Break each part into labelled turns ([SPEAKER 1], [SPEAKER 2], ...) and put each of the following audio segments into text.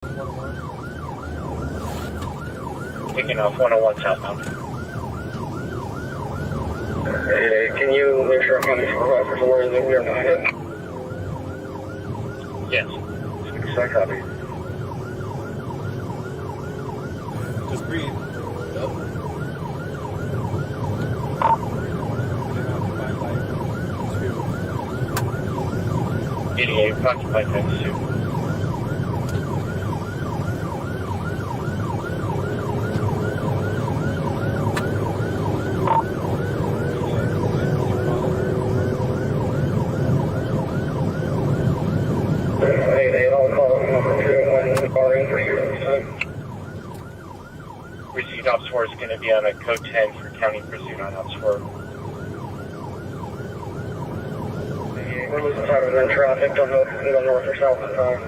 [SPEAKER 1] Taking off 101 southbound.
[SPEAKER 2] Hey, can you make sure I'm coming supervisors aware that we are not hit?
[SPEAKER 1] Yes.
[SPEAKER 2] I copy.
[SPEAKER 3] Just breathe. Yep.
[SPEAKER 1] 88, occupied times 2. Received Ops 4 is going to be on a code 10 for county pursuit on Ops 4.
[SPEAKER 2] We're losing sight of them in traffic, don't know if we can go north or south in time.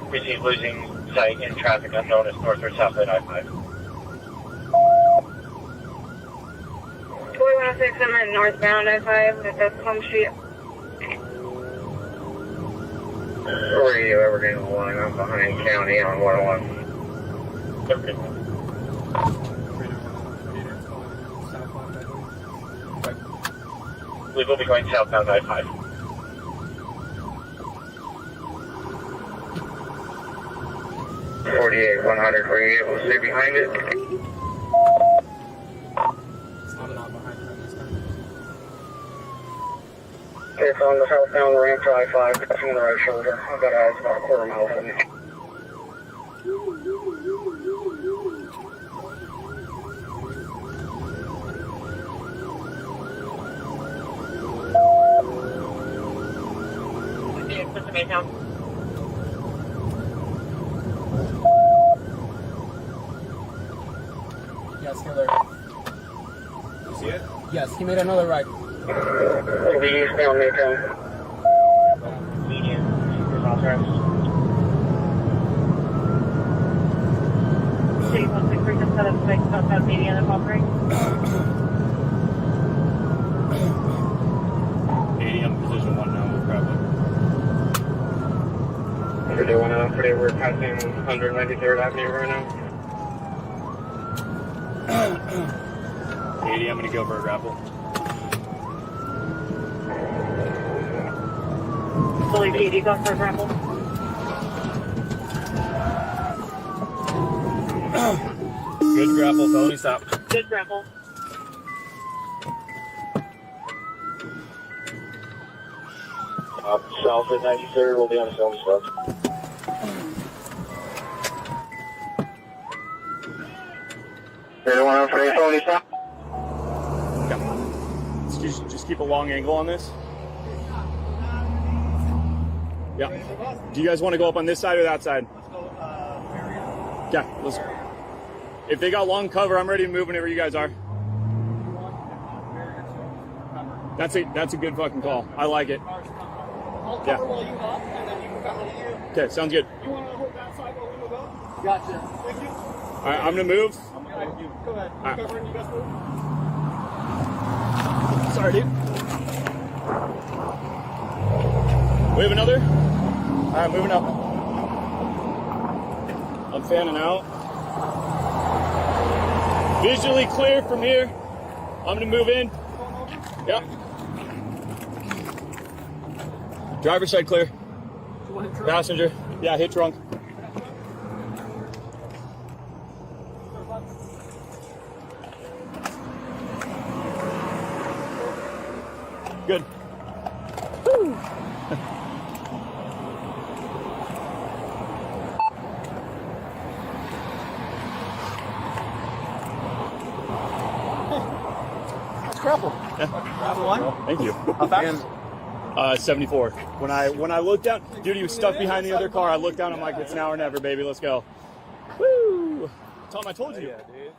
[SPEAKER 1] Received losing sight in traffic unknown as north or south at I-5.
[SPEAKER 4] 4106, I'm at northbound I-5, that's Home Street.
[SPEAKER 2] Where are you, Evergreen 1? I'm behind county on 101.
[SPEAKER 1] Evergreen 1. We will be going southbound I-5.
[SPEAKER 2] .48, 100, were you able to stay behind it?
[SPEAKER 3] I'm not behind him this time.
[SPEAKER 2] It's on the southbound ramp to I-5, crossing the right shoulder. I've got eyes about a quarter mile from me.
[SPEAKER 3] Yes, Killer. You see it? Yes, he made another right.
[SPEAKER 2] It'll be eastbound Maytown.
[SPEAKER 1] Median is authorized.
[SPEAKER 4] City 163 just set up spikes southbound median and offering.
[SPEAKER 3] 80 on position 1 now with Grappler.
[SPEAKER 2] We're doing pretty, we're passing 193rd Avenue right now.
[SPEAKER 3] 80, I'm gonna go for a grapple.
[SPEAKER 4] Fully 80, go for a grapple.
[SPEAKER 3] Good grapple, felony stop.
[SPEAKER 4] Good grapple.
[SPEAKER 2] South at 93rd, we'll be on film stuff. Anyone else for a phony stop?
[SPEAKER 3] Yeah. Just keep a long angle on this. Yeah. Do you guys want to go up on this side or that side? Yeah, let's. If they got long cover, I'm ready to move whenever you guys are. That's a good fucking call. I like it.
[SPEAKER 5] I'll cover while you up, and then you can cover you.
[SPEAKER 3] Okay, sounds good.
[SPEAKER 5] You want to hold that side while we move up? Gotcha. Thank you.
[SPEAKER 3] All right, I'm gonna move.
[SPEAKER 5] Go ahead.
[SPEAKER 3] All right.
[SPEAKER 5] Covering, you guys move.
[SPEAKER 3] Sorry, dude. We have another? All right, moving up. I'm fanning out. Visually clear from here. I'm gonna move in. Yep. Driver's side clear. Passenger. Yeah, hit trunk. Good. Woo.
[SPEAKER 5] It's grapple.
[SPEAKER 3] Yeah.
[SPEAKER 5] Grapple one.
[SPEAKER 3] Thank you.
[SPEAKER 5] How fast?
[SPEAKER 3] 74. When I looked down, dude, he was stuck behind the other car. I looked down. I'm like, it's now or never, baby. Let's go. Woo! Tom, I told you.
[SPEAKER 5] Yeah, dude.